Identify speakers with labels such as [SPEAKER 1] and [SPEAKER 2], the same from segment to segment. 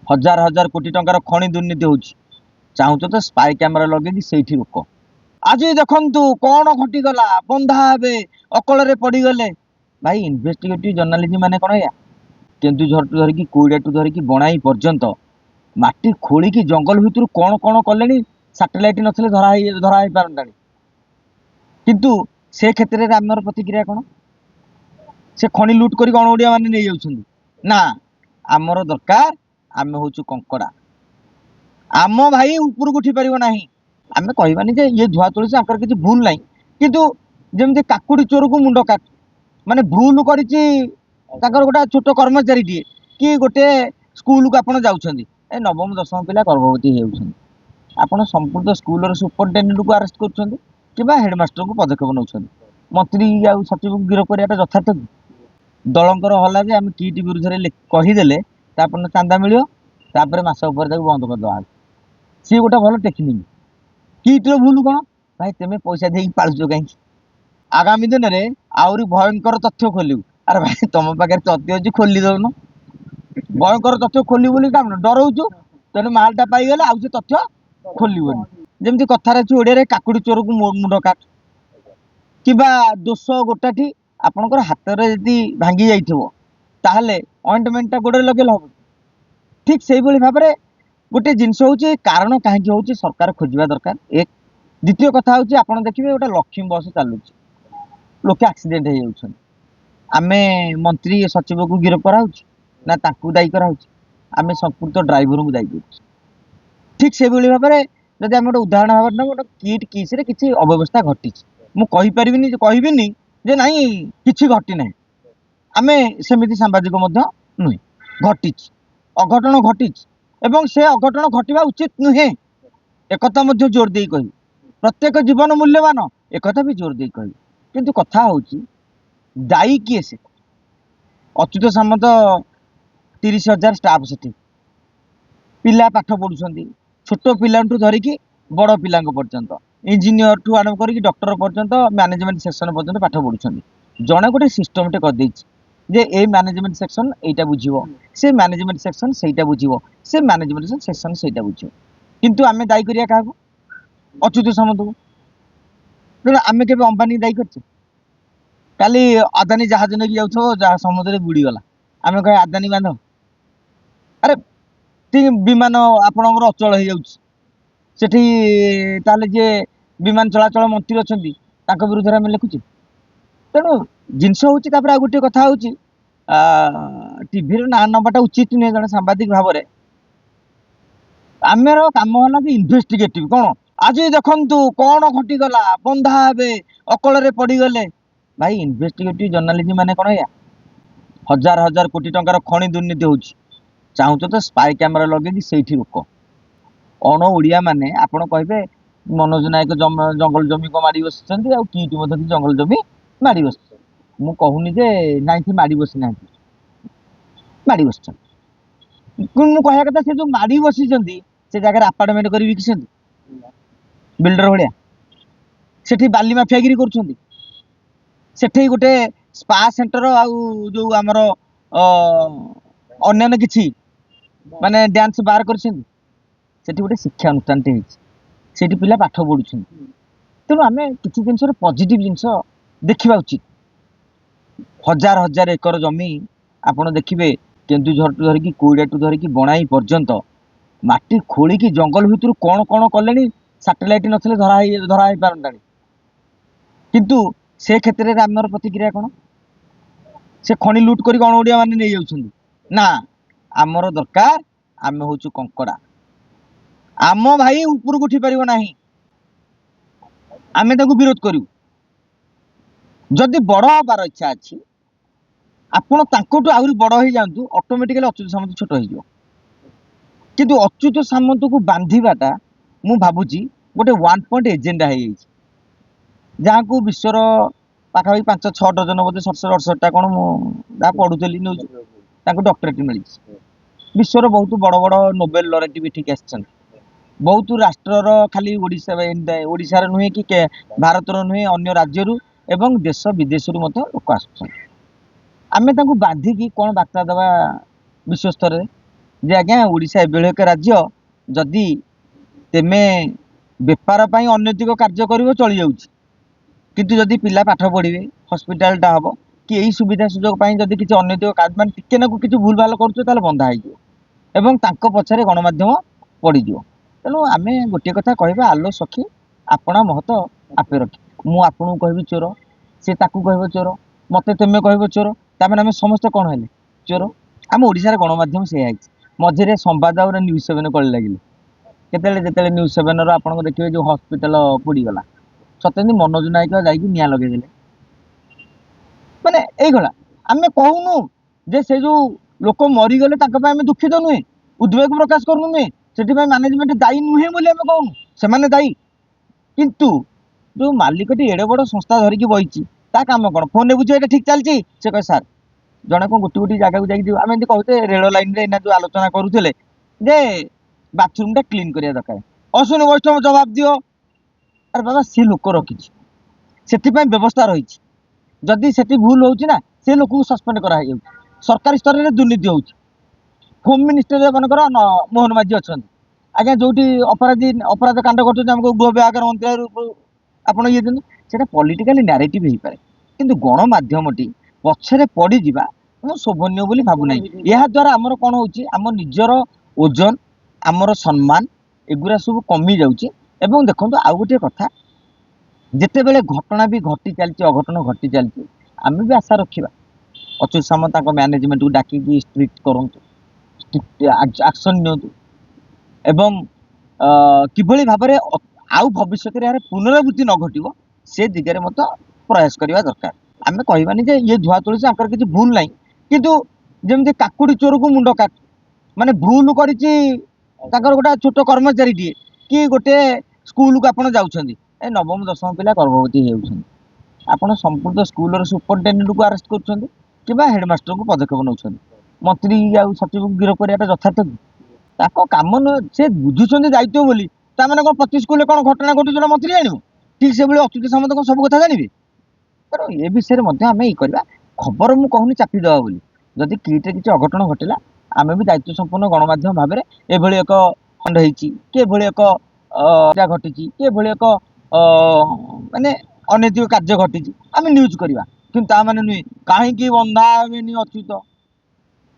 [SPEAKER 1] हजार हजार कोटी टंकार खଣି दुर्नीति होउछि चाहूच तो स्पाई कैमेरा लगे से रोक आज देखु कौन घटीगला बंधा हे अकल पड़गले भाई इन्वेस्टिगेटिव जर्नालीजम माने कौन या केन्दुझर टू धरिकी कोईडा टू धरिकी बणाई पर्यंत माटी खोलिकी जंगल भितर कौन कौन कले सैटेलाइट नथिले धरा ही पारंतानी किंतु से क्षेत्र में आमर प्रतिक्रिया कौन से खଣି लुट कर गण ओडिया माने नहीं जाउछंदी ना आमर दरकार आमे होचु कंकड़ा आम भाई ऊपर को उठी पारिबो नाही आमे कहबानी जे ये धुआ तोली से आकर किछि भूल नाही किंतु जेमति काकुड़ी चोर को मुंड काट माने भूल करिछि ताकर गोटा छोट कर्मचारी टी कि गोटे स्कूल को आपण जाउछंदी ए नवम दशम पिला गर्भवती हेउछंदी आपण संपूर्ण स्कूल सुपरिटेडेंट को अरेस्ट करुछंदी किबा हेडमास्टर को पदक्षेप नउछंदी मंत्री आ सचिव को गिरफ करियाटा यथार्थ दलंकर हला जे आम किट विरुद्ध कहीदेले तापर चांदा मिलियो तापर मास ऊपर बंद करदे सी गोटे भल टेक्निक किट भूल कौन भाई तेमे पैसा दे पालुच कहीं आगामी दिन में आहरी भयंकर तथ्य खोलू अरे भाई तुम पाखे तथ्य अच्छी खोली दौन भयंकर तथ्य खोलू बोली काम डराऊचु तेणु मालटा पाईगले आउ से तथ्य खोलबनी जमी कथार अच्छी ओडिया काकुड़ी चोर को मुंड काट कि दोष गोटाठी आपणकर हाथ में जदि भांगी जाइए ऑइंटमेंटा गोड़े लगे हम ठीक से भाव में गोटे जिनस हूँ कारण कहीं हूँ सरकार खोजा दरकार एक द्वितीय कथा हूँ आप देखिए गोटे लक्ष्मी बस चलुच लोके एक्सीडेंट हो आमे मंत्री सचिव को गिरफ कराऊँ ना ताकू दायी कराऊँ आमे संपूर्ण ड्राइवर को दायी कर ठीक से भाव में जब आम गोटे उदाहरण भाव ना गोटे किट किस किसी अव्यवस्था घटी मुझे कहबिनी जे नाई किछि घटी ना आमे सेमिति सांबादिक नुहे घटी अघटन घटी एवं से अघटन घटवा उचित नुहे एक जोर दे कही प्रत्येक जीवन मूल्यवान एक भी जोर दे कही किंतु कथा हूँ दायी किए से अच्युत सामंत 30,000 स्टाफ से पिला पाठ पढ़ुं छोट पिला धरिकी बड़ पिला पर्यंत इंजीनियर ठू आरंभ कर डॉक्टर पर्यंत मैनेजमेंट सेक्शन पर्यंत पाठ पढ़ुं जड़े गोटे सिस्टमटे कर जे ए मैनेजमेंट सेक्शन एटा बुझिबो से मैनेजमेंट सेक्शन सेटा बुझिबो से मैनेजमेंट सेक्शन सेटा बुझिबो किंतु आमे दायी करिया काहको अच्युत सामंत को तेणु आमे केबे अंबानी दायी करछे काली अदानी जहाज ने जाऊ समुद्र बुड़ी गला आमे कहे अदानी बांध अरे ठीक विमान आपणकर अचल हो जाउछ सेठी ताले जे विमान चलाचल मंत्री अछंती तांको विरुद्ध आमे लिखुचे तेणु जिनस हूँ आ गोटे कथा हूँ टीवी ना नबाटा उचित नुहे जन सांबादिक भाव में आमर कम है कि इन्वेस्टिगेटिव कौन आज देखु कौन घटीगला बंधा हे अकल पड़गले भाई इन्वेस्टिगेटिव जर्नालीजम माने कौन या हजार हजार कोटी टंकार खଣି दुर्नीति होउछि चाहूच तो स्पाई कैमेरा लगे से रोक अण ओडिया माने आपण कहे मनोज नायक जंगल जमी को मारी बस किट जंगल जमी मारी बस मु कहूनी जे नाइथि माड़ी बसी ना माड़ी बस मु कह कथा से जो माड़ी बसी से जगह अपार्टमेंट कर बिल्डर भाया सेठी बाली माफियागिरी कर गोटे स्पा सेंटर आउ जो आमर अन्य किछि माने डांस बार कर गोटे शिक्षा अनुष्ठान से पिला पाठ पढ़ुं तेणु आम किसी जिन पॉजिटिव जिनस देखा उचित हजार हजार एकर जमी आपड़ देखिए केन्दुझर टू धरिकी कोईडा टू धरिकी बणाई पर्यंत माटी खोलिकी जंगल भितर कौन कौन कले सैटेलाइट नथिले धरा ही पारंतानी किंतु से क्षेत्र में आमर प्रतिक्रिया कौन से खଣି लुट कर गण ओडिया माने नहीं जाउछंदी ना आमर दरकार आमे होचु कंकड़ा आम भाई ऊपर को उठी पारिबो नाही आमे ताकू विरोध करू जदि बड़ हबार इच्छा अच्छी आपण तांकोटू आहरी बड़ हो जातु ऑटोमेटिकली अच्युत सामंत छोट हो किंतु अच्युत सामंत को बांधिबाटा मु भाबुची गोटे 1 पॉइंट एजेंडा हो जहाँ को विश्वर पाखापाखि 5-6 डजन बोधे 67-68 कौन मुझे पढ़ुली न्यूज डॉक्टरेट मिली विश्वर बहुत बड़ बड़ नोबेल लॉरेट भी ठीक आस बहुत राष्ट्रर खाली ओडिशा नुहे कि भारतर नुहे अन्य राज्य एवं देश विदेश लोक आसमें बांधिकी कौन बार्ता देवा विश्व स्तर ଯେ ଆଜ୍ଞା ଓଡ଼ିଶା ଏଭଳି ଏକ ରାଜ୍ୟ ଯଦି ତେମେ ବେପାର ପାଇଁ ଅନୈତିକ କାର୍ଯ୍ୟ କରିବ ଚଳି ଯାଉଛି, କିନ୍ତୁ ଯଦି ପିଲା ପାଠ ପଢ଼ିବେ ହସ୍ପିଟାଲଟା ହବ କି ଏଇ ସୁବିଧା ସୁଯୋଗ ପାଇଁ ଯଦି କିଛି ଅନୈତିକ ମାନେ ଟିକେ ନାକୁ କିଛି ଭୁଲ ଭାଲ କରୁଛ ତାହେଲେ ବନ୍ଧା ହେଇଯିବ ଏବଂ ତାଙ୍କ ପଛରେ ଗଣମାଧ୍ୟମ ପଡ଼ିଯିବ। ତେଣୁ ଆମେ ଗୋଟିଏ କଥା କହିବା, ଆଲୋ ସଖୀ ଆପଣା ମହତ ଆପେ ରଖି। ମୁଁ ଆପଣଙ୍କୁ କହିବି ଚୋର, ସେ ତାକୁ କହିବ ଚୋର, ମତେ ତେମେ କହିବ ଚୋର, ତାମାନେ ଆମେ ସମସ୍ତେ କ'ଣ ହେଲେ ଚୋର। ଆମ ଓଡ଼ିଶାର ଗଣମାଧ୍ୟମ ସେଇଆ ହେଇଛି। ମଝିରେ ସମ୍ବାଦ ଆଉ ନ୍ୟୁଜ୍7 କଳି ଲାଗିଲେ କେତେବେଳେ, ଯେତେବେଳେ ନ୍ୟୁଜ୍7ର ଆପଣଙ୍କ ଦେଖିବେ ଯୋଉ ହସ୍ପିଟାଲ ପୋଡ଼ିଗଲା, ସତେ ଯେମିତି ମନୋଜ ନାୟକ ଯାଇକି ନିଆଁ ଲଗେଇଦେଲେ। ମାନେ ଏଇଭଳିଆ ଆମେ କହୁନୁ ଯେ ସେ ଯୋଉ ଲୋକ ମରିଗଲେ ତାଙ୍କ ପାଇଁ ଆମେ ଦୁଃଖିତ ନୁହେଁ, ଉଦ୍ବେଗ ପ୍ରକାଶ କରୁନୁ ନୁହେଁ, ସେଥିପାଇଁ ମ୍ୟାନେଜମେଣ୍ଟ ଦାୟୀ ନୁହେଁ ବୋଲି ଆମେ କହୁନୁ, ସେମାନେ ଦାୟୀ। କିନ୍ତୁ ଯୋଉ ମାଲିକଟି ଏଡ଼େ ବଡ଼ ସଂସ୍ଥା ଧରିକି ବଇଛି, ତା କାମ କ'ଣ? ଫୋନରେ ବୁଝିବ ଏଇଟା ଠିକ୍ ଚାଲିଛି, ସେ କହେ ସାର୍ ଜଣେ କ'ଣ ଗୋଟି ଗୋଟି ଜାଗାକୁ ଯାଇକି ଯିବ। ଆମେ ଏମିତି କହୁଛେ ରେଳ ଲାଇନରେ ଏଇନା ଯୋଉ ଆଲୋଚନା କରୁଥିଲେ ଯେ ବାଥରୁମଟା କ୍ଲିନ୍ କରିବା ଦରକାର, ଅଶ୍ୱିନୀ ବୈଷ୍ଣବ ଜବାବ ଦିଅ, ଆରେ ବାବା ସେ ଲୋକ ରଖିଛି, ସେଥିପାଇଁ ବ୍ୟବସ୍ଥା ରହିଛି। ଯଦି ସେଠି ଭୁଲ ହଉଛି ନା ସେ ଲୋକକୁ ସସ୍ପେଣ୍ଡ କରାହେଇଯାଉଛି। ସରକାରୀ ସ୍ତରରେ ଦୁର୍ନୀତି ହଉଛି। ହୋମ ମିନିଷ୍ଟର ମନେକର ମୋହନ ମାଝୀ ଅଛନ୍ତି, ଆଜ୍ଞା ଯୋଉଠି ଅପରାଧ କାଣ୍ଡ ଘଟୁଛି ଆମକୁ ଗୃହ ବିଭାଗର ମନ୍ତ୍ରୀ ଆପଣ ଇଏ ଦିଅନ୍ତୁ, ସେଇଟା ପଲିଟିକାଲି ନ୍ୟାରେଟିଭ ହେଇପାରେ, କିନ୍ତୁ ଗଣମାଧ୍ୟମଟି ପଛରେ ପଡ଼ିଯିବା ମୁଁ ଶୋଭନୀୟ ବୋଲି ଭାବୁନାହିଁ। ଏହା ଦ୍ୱାରା ଆମର କ'ଣ ହଉଛି, ଆମ ନିଜର ଓଜନ, ଆମର ସମ୍ମାନ ଏଗୁଡ଼ା ସବୁ କମି ଯାଉଛି। ଏବଂ ଦେଖନ୍ତୁ ଆଉ ଗୋଟିଏ କଥା, ଯେତେବେଳେ ଘଟଣା ବି ଘଟି ଚାଲିଛି, ଅଘଟଣ ଘଟି ଚାଲିଛି, ଆମେ ବି ଆଶା ରଖିବା ଅଚ୍ୟୁତ ସାମନ୍ତ ତାଙ୍କ ମ୍ୟାନେଜମେଣ୍ଟକୁ ଡାକିକି ଷ୍ଟ୍ରିକ୍ଟ କରନ୍ତୁ, ଆକ୍ସନ୍ ନିଅନ୍ତୁ ଏବଂ କିଭଳି ଭାବରେ ଆଉ ଭବିଷ୍ୟତରେ ଏହାର ପୁନରାବୃତ୍ତି ନ ଘଟିବ ସେ ଦିଗରେ ମଧ୍ୟ ପ୍ରୟାସ କରିବା ଦରକାର। ଆମେ କହିବାନି ଯେ ଇଏ ଧୁଆ ତୋଳିଛି ତାଙ୍କର କିଛି ଭୁଲ ନାହିଁ, କିନ୍ତୁ ଯେମିତି କାକୁଡ଼ି ଚୋରକୁ ମୁଣ୍ଡ କାଟ, ମାନେ ଭୁଲ କରିଛି ତାଙ୍କର ଗୋଟେ ଛୋଟ କର୍ମଚାରୀଟିଏ କି ଗୋଟେ ସ୍କୁଲକୁ ଆପଣ ଯାଉଛନ୍ତି, ଏ ନବମ ଦଶମ ପିଲା ଗର୍ଭବତୀ ହେଇଯାଉଛନ୍ତି, ଆପଣ ସମ୍ପୂର୍ଣ୍ଣ ସ୍କୁଲର ସୁପରିଟେଣ୍ଡେଣ୍ଟକୁ ଆରେଷ୍ଟ କରୁଛନ୍ତି କିମ୍ବା ହେଡମାଷ୍ଟରକୁ ପଦକ୍ଷେପ ନେଉଛନ୍ତି। ମନ୍ତ୍ରୀ ଆଉ ସଚିବକୁ ଗିରଫ କରିବାଟା ଯଥାର୍ଥ କି? ତାଙ୍କ କାମ ନୁହେଁ, ସେ ବୁଝୁଛନ୍ତି ଦାୟିତ୍ୱ ବୋଲି, ତାମାନେ କ'ଣ ପ୍ରତି ସ୍କୁଲରେ କ'ଣ ଘଟଣା ଘଟୁଛି ଯୋଉଟା ମନ୍ତ୍ରୀ ଜାଣିବ? ଠିକ୍ ସେଭଳି ଅଚ୍ୟୁତ ସାମନ୍ତ କ'ଣ ସବୁ କଥା ଜାଣିବେ? ତେଣୁ ଏ ବିଷୟରେ ମଧ୍ୟ ଆମେ ଇଏ କରିବା। ଖବର ମୁଁ କହୁନି ଚାପି ଦେବା ବୋଲି, ଯଦି କିଟରେ କିଛି ଅଘଟଣ ଘଟିଲା ଆମେ ବି ଦାୟିତ୍ୱ ସମ୍ପନ୍ନ ଗଣମାଧ୍ୟମ ଭାବରେ ଏଭଳି ଏକ ଖଣ୍ଡ ହେଇଛି କି ଏଭଳି ଏକ ଘଟିଛି କି ଏଭଳି ଏକ ମାନେ ଅନୈତିକ କାର୍ଯ୍ୟ ଘଟିଛି ଆମେ ନ୍ୟୁଜ୍ କରିବା, କିନ୍ତୁ ତା ମାନେ ନୁହେଁ କାହିଁକି ବନ୍ଧା ହେବେନି ଅଚ୍ୟୁତ,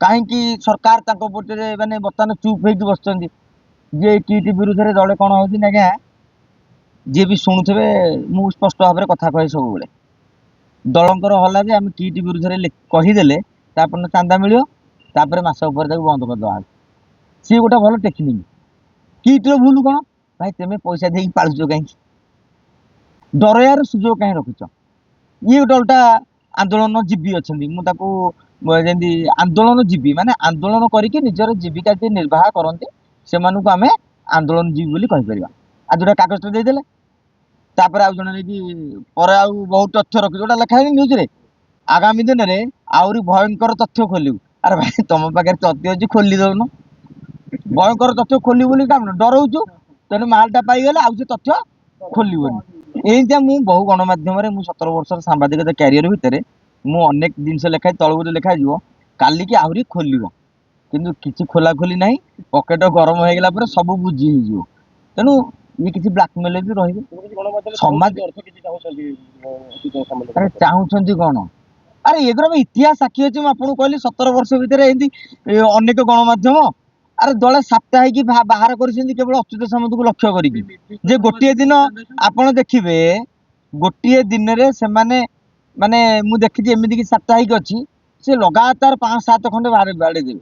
[SPEAKER 1] କାହିଁକି ସରକାର ତାଙ୍କ ପଟରେ ମାନେ ବର୍ତ୍ତମାନ ଚୁପ୍ ହେଇକି ବସିଛନ୍ତି। ଯିଏ କିଟ୍ ବିରୁଦ୍ଧରେ ଦଳେ କ'ଣ ହେଉଛି ନା ଆଜ୍ଞା, ଯିଏ ବି ଶୁଣୁଥିବେ ମୁଁ ସ୍ପଷ୍ଟ ଭାବରେ କଥା କହେ ସବୁବେଳେ, ଦଳଙ୍କର ହଲା ଯେ ଆମେ କିଟ୍ ବିରୁଦ୍ଧରେ କହିଦେଲେ ତାପରେ ଚାନ୍ଦା ମିଳିବ, ତାପରେ ମାସ ଉପରେ ତାକୁ ବନ୍ଦ କରିଦେବା। ସିଏ ଗୋଟେ ଭଲ ଟେକ୍ନିକ୍। କିଟ୍ର ଭୁଲ କ'ଣ? ଭାଇ ତେମେ ପଇସା ଦେଇକି ପାଳୁଛ କାହିଁକି, ଡରାଇବାର ସୁଯୋଗ କାହିଁ ରଖୁଛ? ଇଏ ଗୋଟେ ଓଲଟା ଆନ୍ଦୋଳନ ଜୀବୀ ଅଛନ୍ତି, ମୁଁ ତାକୁ ଯେମିତି ଆନ୍ଦୋଳନ ଜୀବୀ ମାନେ ଆନ୍ଦୋଳନ କରିକି ନିଜର ଜୀବିକା ଯିଏ ନିର୍ବାହ କରନ୍ତି ସେମାନଙ୍କୁ ଆମେ ଆନ୍ଦୋଳନ ଜୀବୀ ବୋଲି କହିପାରିବା। ଆଉ ଯୋଉଟା କାଗଜଟା ଦେଇଦେଲେ ତାପରେ ଆଉ ଜଣେ ନେଇକି ପରେ ଆଉ ବହୁତ ତଥ୍ୟ ରଖି ଯୋଉଟା ଲେଖା ହେଇନି ନ୍ୟୁଜରେ, ଆଗାମୀ ଦିନରେ ଆହୁରି ଭୟଙ୍କର ତଥ୍ୟ ଖୋଲିବୁ। ଆରେ ଭାଇ ତମ ପାଖରେ ତଥ୍ୟ ଅଛି ଖୋଲି ଦଉନ, ଭୟଙ୍କର ତଥ୍ୟ ଖୋଲିବୁ ବୋଲି କାମ ଡରଉଛୁ, ତେଣୁ ମାଲଟା ପାଇଗଲେ ଆଉ ସେ ତଥ୍ୟ ଖୋଲିବନି। ଏଇଟା ମୁଁ ବହୁ ଗଣମାଧ୍ୟମରେ ମୁଁ 17 ବର୍ଷର ସାମ୍ବାଦିକତା କ୍ୟାରିୟର ଭିତରେ ମୁଁ ଅନେକ ଜିନିଷ ଲେଖାଇ ତଳକୁ ଲେଖାଯିବ କାଲିକି ଆହୁରି ଖୋଲିବ, କିନ୍ତୁ କିଛି ଖୋଲାଖୋଲି ନାହିଁ। ପକେଟ ଗରମ ହେଇଗଲା ପରେ ସବୁ ବୁଝି ହେଇଯିବ। ତେଣୁ ଇଏ କିଛି ବ୍ଲାକମେଲ ବି ରହିବ। ସମାଜ ଚାହୁଁଛନ୍ତି କ'ଣ? ଆରେ ଏଗୁରା ଇତିହାସ ସାକ୍ଷୀ ଅଛି। ମୁଁ ଆପଣଙ୍କୁ କହିଲି 17 ବର୍ଷ ଭିତରେ ଏମିତି ଅନେକ ଗଣମାଧ୍ୟମ ଆରେ ଦଳେ ସାପ୍ତାହିକ ବାହାର କରିଛନ୍ତି କେବଳ ଅଚ୍ୟୁତ ସାମନ୍ତକୁ ଲକ୍ଷ୍ୟ କରିକି, ଯେ ଗୋଟିଏ ଦିନ ଆପଣ ଦେଖିବେ ଗୋଟିଏ ଦିନରେ ସେମାନେ ମାନେ ମୁଁ ଦେଖିଛି ଏମିତି କି ସାପ୍ତାହିକ ଅଛି ସେ ଲଗାତାର 5-7 ଖଣ୍ଡେ ବାଡ଼େଇ ଦେବେ।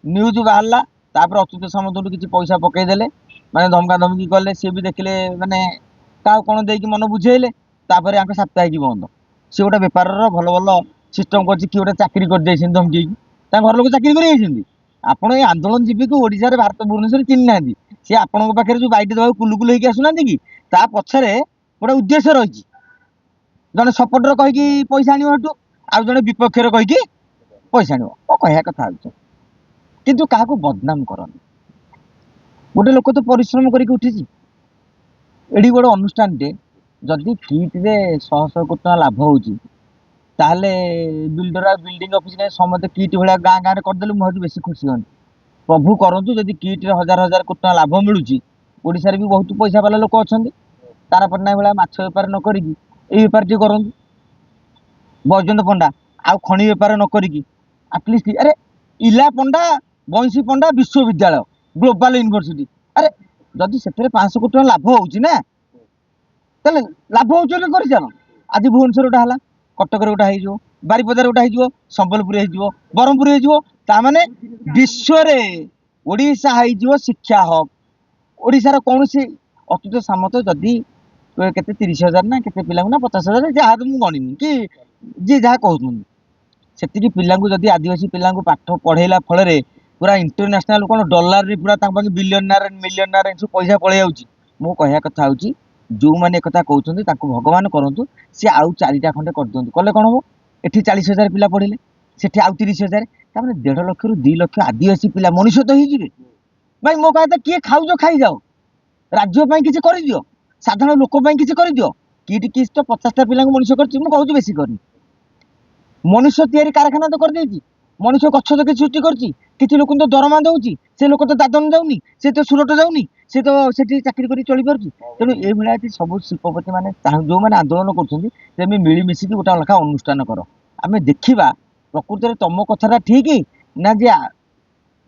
[SPEAKER 1] ନ୍ୟୁଜ୍ ବାହାରିଲା ତାପରେ ଅଚ୍ୟୁତ ସାମନ୍ତଠୁ କିଛି ପଇସା ପକେଇଦେଲେ, ମାନେ ଧମକା ଧମକି କଲେ, ସିଏ ବି ଦେଖିଲେ ମାନେ କାହାକୁ କ'ଣ ଦେଇକି ମନ ବୁଝେଇଲେ, ତାପରେ ଆଙ୍କ ସାପ୍ତାହିକ ବନ୍ଦ। ସେ ଗୋଟେ ବେପାରର ଭଲ ଭଲ ସିଷ୍ଟମ କରିଛି, କିଏ ଗୋଟେ ଚାକିରି କରିଯାଇଛନ୍ତି ଧମକେଇକି, ତାଙ୍କ ଘର ଲୋକ ଚାକିରି କରି ଯାଇଛନ୍ତି। ଆପଣ ଏଇ ଆନ୍ଦୋଳନ ଜୀବୀକୁ ଓଡ଼ିଶାରେ ଭାରତ ଭୁବନେଶ୍ୱରରେ ଚିହ୍ନି ନାହାନ୍ତି। ସେ ଆପଣଙ୍କ ପାଖରେ ଯୋଉ ବାଇଟ ଦେବାକୁ କୁଲୁକୁଲୁ ହେଇକି ଆସୁନାହାନ୍ତି କି, ତା ପଛରେ ଗୋଟେ ଉଦ୍ଦେଶ୍ୟ ରହିଛି। ଜଣେ ସପୋର୍ଟର କହିକି ପଇସା ଆଣିବ ସେଠୁ, ଆଉ ଜଣେ ବିପକ୍ଷରେ କହିକି ପଇସା ଆଣିବ। କ'ଣ କହିବା କଥା ହେଉଛି, କିନ୍ତୁ କାହାକୁ ବଦନାମ କରନି। ଗୋଟେ ଲୋକ ତ ପରିଶ୍ରମ କରିକି ଉଠିଛି, ଏଠି ଗୋଟେ ଅନୁଷ୍ଠାନଟେ ଯଦି କିଟରେ 100 କୋଟି ଟଙ୍କା ଲାଭ ହଉଛି, ତାହେଲେ ବିଲ୍ଡର ଆଉ ବିଲ୍ଡିଂ ଅଫିସ ସମସ୍ତେ କିଟ୍ ଭଳିଆ ଗାଁ ଗାଁରେ କରିଦେଲେ ମୁଁ ଭାବୁଛି ବେଶୀ ଖୁସି ହୁଅନ୍ତି। ପ୍ରଭୁ କରନ୍ତୁ ଯଦି କିଟ୍ରେ ହଜାର ହଜାର କୋଟି ଟଙ୍କା ଲାଭ ମିଳୁଛି। ଓଡ଼ିଶାରେ ବି ବହୁତ ପଇସା ବାଲା ଲୋକ ଅଛନ୍ତି। ତାରା ପଟ୍ଟନାୟକ ଭଳିଆ ମାଛ ବେପାର ନ କରିକି ଏଇ ବେପାର ଟିକେ କରନ୍ତୁ। ବୈଜନ୍ତ ପଣ୍ଡା ଆଉ ଖଣି ବେପାର ନ କରିକି ଆଟଲିଷ୍ଟ ଆରେ ଇଲା ପଣ୍ଡା ବଇଁଶୀ ପଣ୍ଡା ବିଶ୍ୱବିଦ୍ୟାଳୟ ଗ୍ଲୋବାଲ ୟୁନିଭର୍ସିଟି, ଆରେ ଯଦି ସେଥିରେ 500 କୋଟି ଟଙ୍କା ଲାଭ ହଉଛି ନା, ତାହେଲେ ଲାଭ ହଉଛି ବୋଲି କରିଚାଲ। ଆଜି ଭୁବନେଶ୍ୱର ଗୋଟେ ହେଲା, କଟକରେ ଗୋଟେ ହେଇଯିବ, ବାରିପଦାରେ ଗୋଟେ ହେଇଯିବ, ସମ୍ବଲପୁର ହେଇଯିବ, ବ୍ରହ୍ମପୁର ହେଇଯିବ। ତାମାନେ ବିଶ୍ୱରେ ଓଡ଼ିଶା ହେଇଯିବ ଶିକ୍ଷା ହବ୍। ଓଡ଼ିଶାର କୌଣସି ଅଚ୍ୟୁତ ସାମନ୍ତ ଯଦି କେତେ 30,000 ନା କେତେ ପିଲାଙ୍କୁ ନା 50,000 ଯାହା ତ ମୁଁ ଗଣିନି କି ଯିଏ ଯାହା କହୁଛନ୍ତି, ସେତିକି ପିଲାଙ୍କୁ ଯଦି ଆଦିବାସୀ ପିଲାଙ୍କୁ ପାଠ ପଢେଇଲା ଫଳରେ ପୁରା ଇଣ୍ଟରନ୍ୟାସନାଲ କଣ ଡଲାରରେ ପୁରା ତାଙ୍କ ପାଖେ ବିଲିୟନାର ମିଲିୟନାର ସବୁ ପଇସା ପଳେଇ ଯାଉଛି। ମୁଁ କହିବା କଥା ହଉଛି ଯୋଉମାନେ ଏକଥା କହୁଛନ୍ତି ତାଙ୍କୁ ଭଗବାନ କରନ୍ତୁ ସେ ଆଉ 4ଟା ଖଣ୍ଡେ କରିଦିଅନ୍ତୁ। କଲେ କଣ ହବ, ଏଠି 40,000 ପିଲା ପଢିଲେ, ସେଠି ଆଉ 30,000, ତାମାନେ 1.5 ଲକ୍ଷରୁ 2 ଲକ୍ଷ ଆଦିବାସୀ ପିଲା ମଣିଷ ତ ହେଇଯିବେ। ଭାଇ ମୋ କହିବା କଥା, କିଏ ଖାଉଛ ଖାଇଯାଅ, ରାଜ୍ୟ ପାଇଁ କିଛି କରିଦିଅ, ସାଧାରଣ ଲୋକ ପାଇଁ କିଛି କରିଦିଅ। କିଟ୍ କିସ୍ ତ 50ଟା ପିଲାଙ୍କୁ ମଣିଷ କରିଛି, ମୁଁ କହୁଛି ବେଶୀ କରିନି। ମଣିଷ ତିଆରି କାରଖାନା ତ କରିଦେଇଛି, ମଣିଷ ଗଛ ତ କିଛି ସୃଷ୍ଟି କରିଛି, କିଛି ଲୋକଙ୍କୁ ତ ଦରମା ଦଉଛି, ସେ ଲୋକ ତ ଦାଦନ ଯାଉନି, ସେ ତ ସୁରଟ ଯାଉନି, ସେ ତ ସେଠି ଚାକିରି କରି ଚଳିପାରୁଛି। ତେଣୁ ଏଇଭଳିଆ ସବୁ ଶିଳ୍ପପତି ମାନେ ଯୋଉମାନେ ଆନ୍ଦୋଳନ କରୁଛନ୍ତି ତେମେ ମିଳିମିଶିକି ଗୋଟେ ଲେଖା ଅନୁଷ୍ଠାନ କର। ଆମେ ଦେଖିବା ପ୍ରକୃତରେ ତମ କଥାଟା ଠିକ ନା ଯେ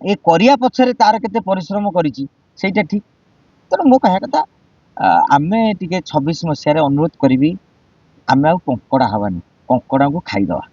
[SPEAKER 1] ଏ କରିବା ପଛରେ ତାର କେତେ ପରିଶ୍ରମ କରିଛି ସେଇଟା ଠିକ। ତେଣୁ ମୋ କହିବା କଥା ଆମେ ଟିକେ 26 ମସିହାରେ ଅନୁରୋଧ କରିବି, ଆମେ ଆଉ କଙ୍କଡା ହବାନି, କଙ୍କଡାଙ୍କୁ ଖାଇଦବା।